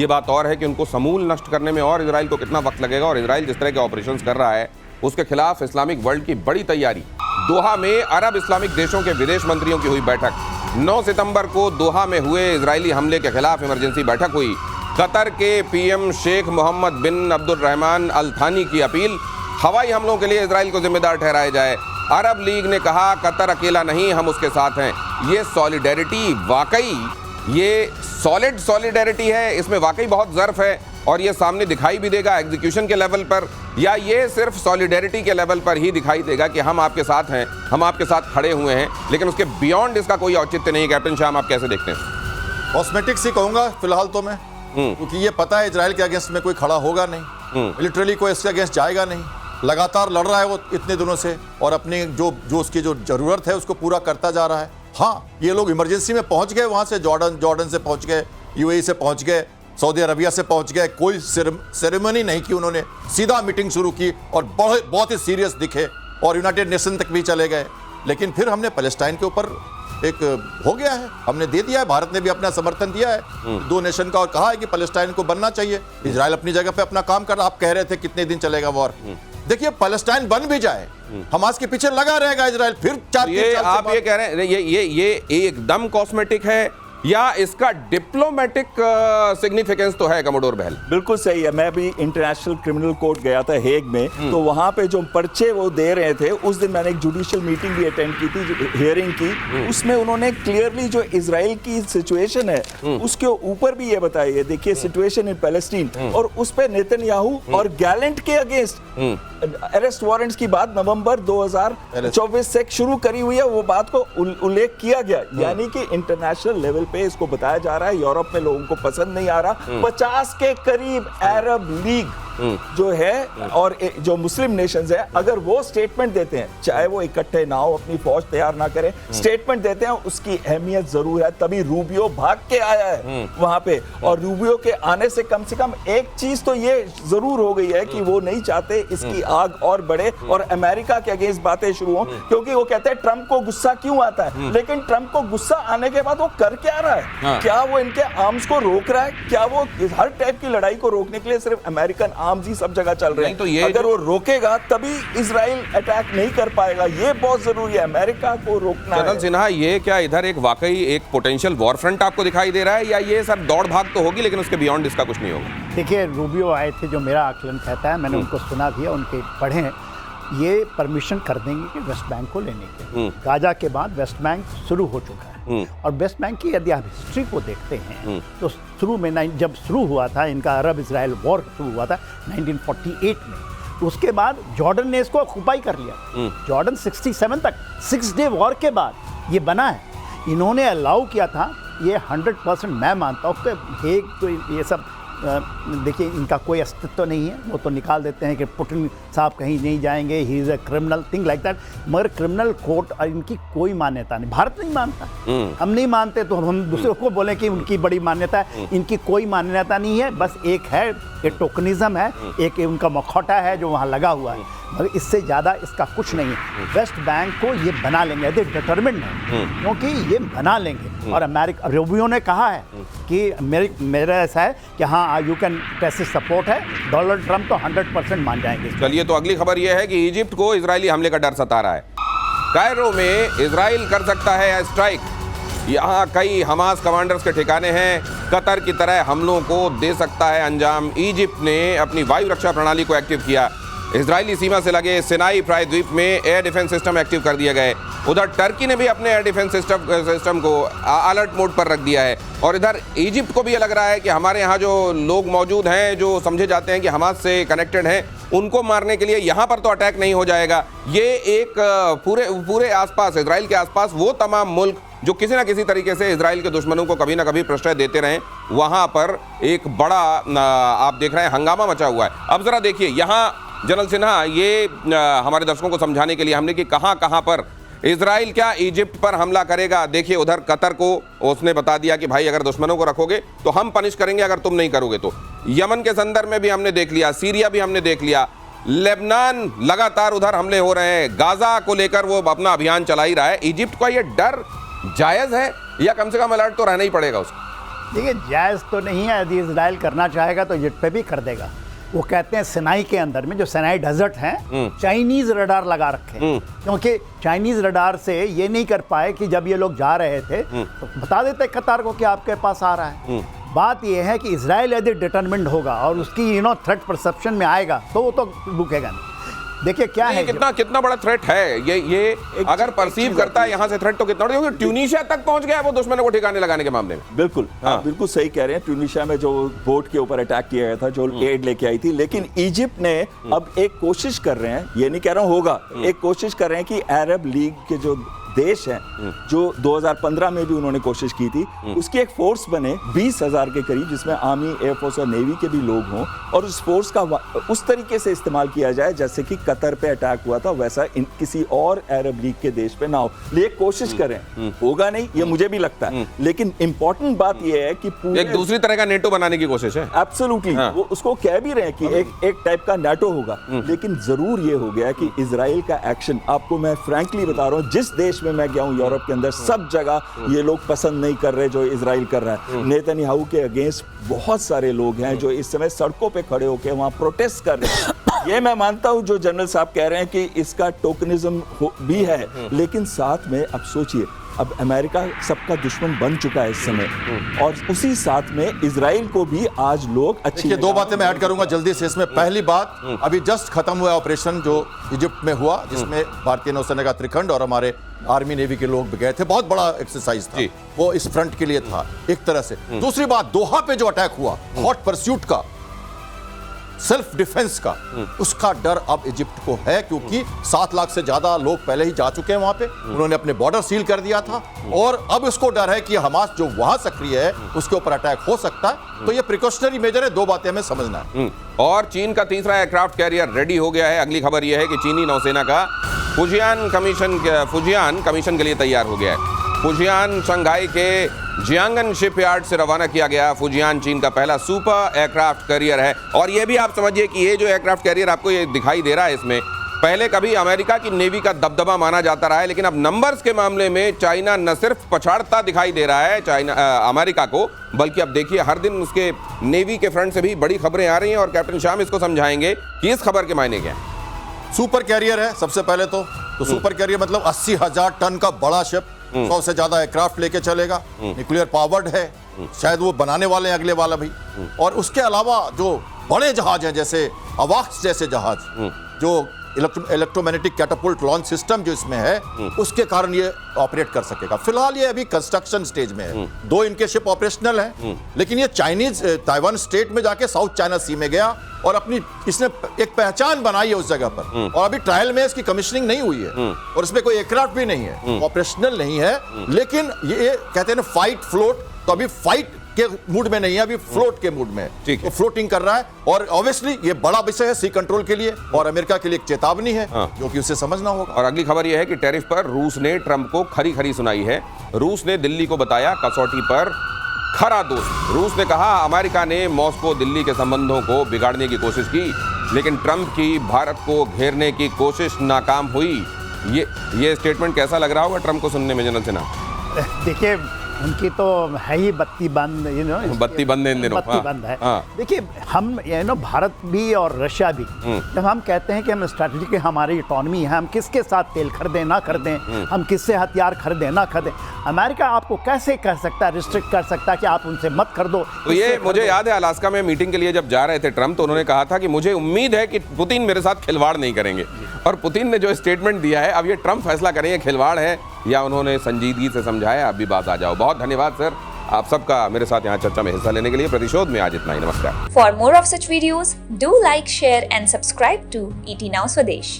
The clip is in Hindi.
ये बात और है कि उनको समूल नष्ट करने में और इजराइल को कितना वक्त लगेगा। और इजराइल जिस तरह के ऑपरेशंस कर रहा है उसके खिलाफ इस्लामिक वर्ल्ड की बड़ी तैयारी। दोहा में अरब इस्लामिक देशों के विदेश मंत्रियों की हुई बैठक। 9 सितंबर को दोहा में हुए इजरायली हमले के खिलाफ इमरजेंसी बैठक हुई। कतर के पीएम शेख मोहम्मद बिन अब्दुर्रहमान अल थानी की अपील, हवाई हमलों के लिए इजराइल को जिम्मेदार ठहराया जाए। अरब लीग ने कहा कतर अकेला नहीं, हम उसके साथ हैं। ये सॉलिडेरिटी वाकई ये सॉलिड सॉलिडेरिटी है, इसमें वाकई बहुत ज़र्फ है और ये सामने दिखाई भी देगा एग्जीक्यूशन के लेवल पर, या ये सिर्फ सॉलिडेरिटी के लेवल पर ही दिखाई देगा कि हम आपके साथ हैं, हम आपके साथ खड़े हुए हैं, लेकिन उसके बियॉन्ड इसका कोई औचित्य नहीं। कैप्टन शाम, आप कैसे देखते हैं? कॉस्मेटिक्स ही कहूंगा फिलहाल तो मैं, क्योंकि ये पता है इजराइल के अगेंस्ट में कोई खड़ा होगा नहीं, मिलिटरली कोई इसके अगेंस्ट जाएगा नहीं, लगातार लड़ रहा है वो इतने दिनों से और अपनी जो उसकी जो जरूरत है उसको पूरा करता जा रहा है। हाँ, ये लोग इमरजेंसी में पहुंच गए, वहां से जॉर्डन से पहुंच गए, यूएई से पहुंच गए, सऊदी अरबिया से पहुंच गए, कोई सेरेमनी नहीं की उन्होंने, सीधा मीटिंग शुरू की और बहुत ही सीरियस दिखे और यूनाइटेड नेशन तक भी चले गए। लेकिन फिर हमने पैलेस्टाइन के ऊपर एक हो गया है, हमने दे दिया है, भारत ने भी अपना समर्थन दिया है 2 नेशन का और कहा है कि पैलेस्टाइन को बनना चाहिए। इजराइल अपनी जगह पे अपना काम कर रहा। आप कह रहे थे कितने दिन चलेगा वॉर, देखिए पैलेस्टाइन बन भी जाए, हमास के पीछे लगा रहेगा इजराइल फिर 4 ये आप ये कह रहे हैं ये एकदम कॉस्मेटिक है या इसका डिप्लोमेटिक सिग्निफिकेंस तो है कमोडोर बहल? बिल्कुल सही है। मैं अभी इंटरनेशनल क्रिमिनल कोर्ट गया था हेग में, तो वहां पे जो पर्चे वो दे रहे थे, उस दिन मैंने एक जुडिशियल मीटिंग भी अटेंड की थी, हियरिंग की, उसमें उन्होंने क्लियरली जो इजराइल की सिचुएशन है उसके ऊपर भी ये बताया है। देखिए सिचुएशन इन पैलेस्टीन और उस पे नेतन्याहू और गैलेंट के अगेंस्ट अरेस्ट वारंट्स की बात नवंबर 2024 से शुरू करी हुई है, वो बात को उल्लेख किया गया। यानी कि इंटरनेशनल लेवल पे इसको बताया जा रहा है, यूरोप में लोगों को पसंद नहीं आ रहा। 50 के करीब अरब लीग जो है और जो मुस्लिम नेशंस है, अगर वो स्टेटमेंट देते हैं, चाहे वो इकट्ठे ना हो, अपनी फौज तैयार ना करें, स्टेटमेंट देते हैं, उसकी अहमियत जरूर है। तभी रूबियो भाग के आया है वहां पे, और रूबियो के आने से कम एक चीज तो ये जरूर हो गई है कि वो नहीं चाहते इसकी आग और बढ़े और अमेरिका के अगेंस्ट बातें शुरू हो, क्योंकि वो कहते हैं ट्रंप को गुस्सा क्यों आता है, लेकिन ट्रंप को गुस्सा आने के बाद वो कर क्या रहा है? क्या वो इनके आर्म्स को रोक रहा है? क्या वो हर टाइप की लड़ाई को रोकने के लिए सिर्फ अमेरिकन आर्म्स ही सब जगह चल रहे हैं? तो ये अगर वो रोकेगा तभी इजराइल अटैक नहीं कर पाएगा, ये बहुत जरूरी है, अमेरिका को रोकना है। जनरल सिन्हा, ये क्या इधर एक वाकई एक पोटेंशियल वॉर फ्रंट आपको दिखाई दे रहा है, या ये सब दौड़ भाग तो होगी लेकिन उसके बियॉन्ड इसका कुछ नहीं होगा? देखिए, रूबियो आए थे, जो मेरा आकलन कहता है, मैंने उनको सुना भी है, उनके पढ़े हैं, ये परमिशन कर देंगे कि वेस्ट बैंक को लेने के। गाजा के बाद वेस्ट बैंक शुरू हो चुका है और वेस्ट बैंक की यदि आप हिस्ट्री को देखते हैं तो शुरू में जब शुरू हुआ था इनका अरब इजराइल वॉर शुरू हुआ था 1948 में, तो उसके बाद जॉर्डन ने इसको ऑक्युपाई कर लिया। जॉर्डन 67 तक 6 डे वॉर के बाद ये बना है। इन्होंने अलाउ किया था, ये 100% मैं मानता हूँ कि हेग तो ये सब देखिए इनका कोई अस्तित्व नहीं है, वो तो निकाल देते हैं कि पुतिन साहब कहीं नहीं जाएंगे, he is a criminal thing like that, मगर क्रिमिनल कोर्ट और इनकी कोई मान्यता नहीं, भारत नहीं मानता, हम नहीं मानते तो हम दूसरों को बोलें कि उनकी बड़ी मान्यता है, इनकी कोई मान्यता नहीं है, बस एक है, एक टोकनिज्म है, एक उनका मखौटा है जो वहाँ लगा हुआ है, मगर इससे ज़्यादा इसका कुछ नहीं है। वेस्ट बैंक को ये बना लेंगे, यदि डिटरमिन्ड है, क्योंकि ये बना लेंगे। और अमेरिका, रूबियो ने कहा है कि मेरा ऐसा है कि हाँ यू कैन पैसे सपोर्ट है, डोनाल्ड ट्रंप तो 100% मान जाएंगे। चलिए, तो अगली खबर यह है कि इजिप्ट को इजरायली हमले का डर सता रहा है। कायरो में इजराइल कर सकता है एयर स्ट्राइक, यहाँ कई हमास कमांडर्स के ठिकाने हैं, कतर की तरह हमलों को दे सकता है अंजाम। इजिप्ट ने अपनी वायु रक्षा प्रणाली को एक्टिव किया, इजरायली सीमा से लगे सिनाई प्रायद्वीप में एयर डिफेंस सिस्टम एक्टिव कर दिए गए। उधर टर्की ने भी अपने एयर डिफेंस सिस्टम को अलर्ट मोड पर रख दिया है। और इधर इजिप्ट को भी ये लग रहा है कि हमारे यहाँ जो लोग मौजूद हैं जो समझे जाते हैं कि हमास से कनेक्टेड हैं, उनको मारने के लिए यहाँ पर तो अटैक नहीं हो जाएगा। ये एक पूरे आसपास, इजराइल के आसपास वो तमाम मुल्क जो किसी ना किसी तरीके से इजराइल के दुश्मनों को कभी ना कभी प्रश्रय देते रहे, वहाँ पर एक बड़ा आप देख रहे हैं हंगामा मचा हुआ है। अब ज़रा देखिए यहाँ जनरल सिन्हा, ये हमारे दर्शकों को समझाने के लिए हमने कि कहाँ कहाँ पर इजराइल क्या इजिप्ट पर हमला करेगा। देखिए, उधर कतर को उसने बता दिया कि भाई अगर दुश्मनों को रखोगे तो हम पनिश करेंगे, अगर तुम नहीं करोगे तो। यमन के संदर्भ में भी हमने देख लिया, सीरिया भी हमने देख लिया, लेबनान लगातार उधर हमले हो रहे हैं, गाजा को लेकर वो अपना अभियान चला ही रहा है। इजिप्ट का ये डर जायज़ है या कम से कम अलर्ट तो रहना ही पड़ेगा उसको? देखिए जायज़ तो नहीं है, यदि इजराइल करना चाहेगा तो इजिप्ट पे भी कर देगा। वो कहते हैं सिनाई के अंदर में जो सिनाई डेजर्ट है चाइनीज रडार लगा रखे हैं, क्योंकि चाइनीज रडार से ये नहीं कर पाए कि जब ये लोग जा रहे थे तो बता देते कतार को कि आपके पास आ रहा है। बात यह है कि इजराइल यदि डिटरमिन्ड होगा और उसकी थ्रेट परसेप्शन में आएगा तो वो तो रुकेगा नहीं। देखिए क्या है, कितना बड़ा थ्रेट है ये अगर परसीव करता है यहाँ से थ्रेट तो कितना बड़ा, क्योंकि ट्यूनीशिया तक पहुंच गया वो दुश्मनों को ठिकाने लगाने के मामले में। बिल्कुल, हाँ बिल्कुल सही कह रहे हैं। ट्यूनीशिया में जो बोट के ऊपर अटैक किया गया था, जो एड लेके आई थी, लेकिन इजिप्ट ने अब एक कोशिश कर रहे हैं, ये नहीं कह रहा हूं होगा, एक कोशिश कर रहे हैं कि अरब लीग के जो देश हैं, जो 2015 में भी उन्होंने कोशिश की थी, उसकी एक फोर्स बने 20,000 के करीब, जिसमें आर्मी, एयरफोर्स और नेवी के भी लोग हों, और उस फोर्स का उस तरीके से इस्तेमाल किया जाए जैसे कि कतर पे अटैक हुआ था वैसा किसी और अरब लीग के देश पे ना हो। ये कोशिश करें, होगा नहीं ये मुझे भी लगता है, लेकिन इंपॉर्टेंट बात यह है कि एक दूसरी तरह का नेटो बनाने की कोशिश है। एब्सोल्युटली, वो उसको कह भी रहे हैं कि एक टाइप का नाटो होगा, लेकिन जरूर ये हो गया कि इजराइल का एक्शन, आपको मैं फ्रैंकली बता रहा हूँ, जिस देश में मैं गया हूं यूरोप के अंदर, सब जगह ये लोग पसंद नहीं कर रहे जो इजराइल कर रहा है। नेतन्याहू के अगेंस्ट बहुत सारे लोग हैं जो इस समय सड़कों पे खड़े होकर वहां प्रोटेस्ट कर रहे हैं। ये मैं मानता हूं जो जनरल साहब कह रहे हैं कि इसका टोकनिज्म भी है, लेकिन साथ में अब सोचिए, अब अमेरिका सबका दुश्मन बन चुका है इस समय, और उसी साथ में इजराइल को भी आज लोग अच्छी। दो बातें मैं ऐड करूंगा जल्दी से इसमें। पहली बात, अभी जस्ट खत्म हुआ ऑपरेशन जो इजिप्ट में हुआ, जिसमें भारतीय नौसेना का त्रिखंड और हमारे आर्मी नेवी के लोग भी गए थे। बहुत बड़ा एक्सरसाइज था वो, इस फ्रंट के लिए था एक तरह से। दूसरी बात, दोहा पे जो अटैक हुआ, हॉट परस्यूट का, सेल्फ डिफेंस का, उसका डर अब इजिप्ट को है, क्योंकि 7 लाख से ज्यादा लोग पहले ही जा चुके हैं वहां पे, उन्होंने अपने बॉर्डर सील कर दिया था, और अब इसको डर है कि हमास जो वहां सक्रिय है उसके ऊपर अटैक हो सकता है। तो ये प्रिकॉशनरी मेजर है। दो बातें हमें समझना है। और चीन का तीसरा एयरक्राफ्ट कैरियर रेडी हो गया है। अगली खबर यह है कि चीनी नौसेना का फुजियान कमीशन के लिए तैयार हो गया है। फुजियान शंघाई के जियांगन शिपयार्ड से रवाना किया गया। फुजियान चीन का पहला सुपर एयरक्राफ्ट कैरियर है, और ये भी आप समझिए कि ये जो एयरक्राफ्ट कैरियर आपको ये दिखाई दे रहा है, इसमें पहले कभी अमेरिका की नेवी का दबदबा माना जाता रहा है, लेकिन अब नंबर्स के मामले में चाइना न सिर्फ पछाड़ता दिखाई दे रहा है अमेरिका को, बल्कि अब देखिए हर दिन उसके नेवी के फ्रंट से भी बड़ी खबरें आ रही हैं, और कैप्टन श्याम इसको समझाएंगे कि इस खबर के मायने क्या है। सुपर कैरियर है सबसे पहले तो सुपर कैरियर मतलब 80,000 टन का बड़ा शिप, 100 से ज्यादा एयरक्राफ्ट लेके चलेगा, न्यूक्लियर पावर्ड है, शायद वो बनाने वाले हैं अगले वाला भी। और उसके अलावा जो बड़े जहाज हैं, जैसे अवाक्स जैसे जहाज, जो इलेक्ट्रोमैग्नेटिक कैटापुल्ट लॉन्च सिस्टम जो इसमें है, उसके कारण ये ऑपरेट कर सकेगा। फिलहाल ये अभी कंस्ट्रक्शन स्टेज में है। 2 इनके शिप ऑपरेशनल हैं, लेकिन ये चाइनीज ताइवान स्टेट में जाके साउथ चाइना सी में गया और अपनी इसने एक पहचान बनाई है उस जगह पर, और अभी ट्रायल में इसकी कमीशनिंग नहीं हुई है, और इसमें कोई एयरक्राफ्ट भी नहीं है, ऑपरेशनल नहीं है। लेकिन ये कहते हैं ना फाइट फ्लोट, तो अभी फाइट के मूड में नहीं है, अभी फ्लोट के मूड में है, तो फ्लोटिंग कर रहा है। और ऑब्वियसली ये बड़ा विषय है सी कंट्रोल के लिए, और अमेरिका के लिए एक चेतावनी है जो कि उसे समझना होगा। और अगली खबर यह है कि टैरिफ पर रूस ने ट्रंप को खरी खरी सुनाई है। रूस ने दिल्ली को बताया कसौटी पर खरा दोस्त। रूस ने कहा अमेरिका ने मॉस्को दिल्ली के संबंधों को बिगाड़ने की कोशिश की, लेकिन ट्रंप की भारत को घेरने की कोशिश नाकाम हुई। ये स्टेटमेंट कैसा लग रहा होगा ट्रंप को सुनने में, जनरल सिन्हा? देखिए उनकी तो है ही बत्ती बंद, बत्ती बंद है इन दिनों, बत्ती बंद है। देखिए हम भारत भी और रशिया भी, जब हम कहते हैं कि हम स्ट्रैटेजी हमारी इकोनॉमी है, हम किसके साथ तेल खरीदें ना खरीदें, हम किससे हथियार खरीदें ना खरीदें, अमेरिका आपको कैसे कह सकता है, रिस्ट्रिक्ट कर सकता है कि आप उनसे मत खरीदो। तो ये मुझे याद है अलास्का में मीटिंग के लिए जब जा रहे थे ट्रंप, तो उन्होंने कहा था कि मुझे उम्मीद है कि पुतिन मेरे साथ खिलवाड़ नहीं करेंगे, और पुतिन ने जो स्टेटमेंट दिया है, अब ये ट्रंप फैसला करेंगे खिलवाड़ है या उन्होंने संजीदगी से समझाया। अब भी बात आ जाओ। बहुत धन्यवाद सर आप सबका मेरे साथ यहाँ चर्चा में हिस्सा लेने के लिए। प्रतिशोध में आज इतना ही। नमस्कार। For more of such videos do like, share and subscribe to ET Now Swadesh।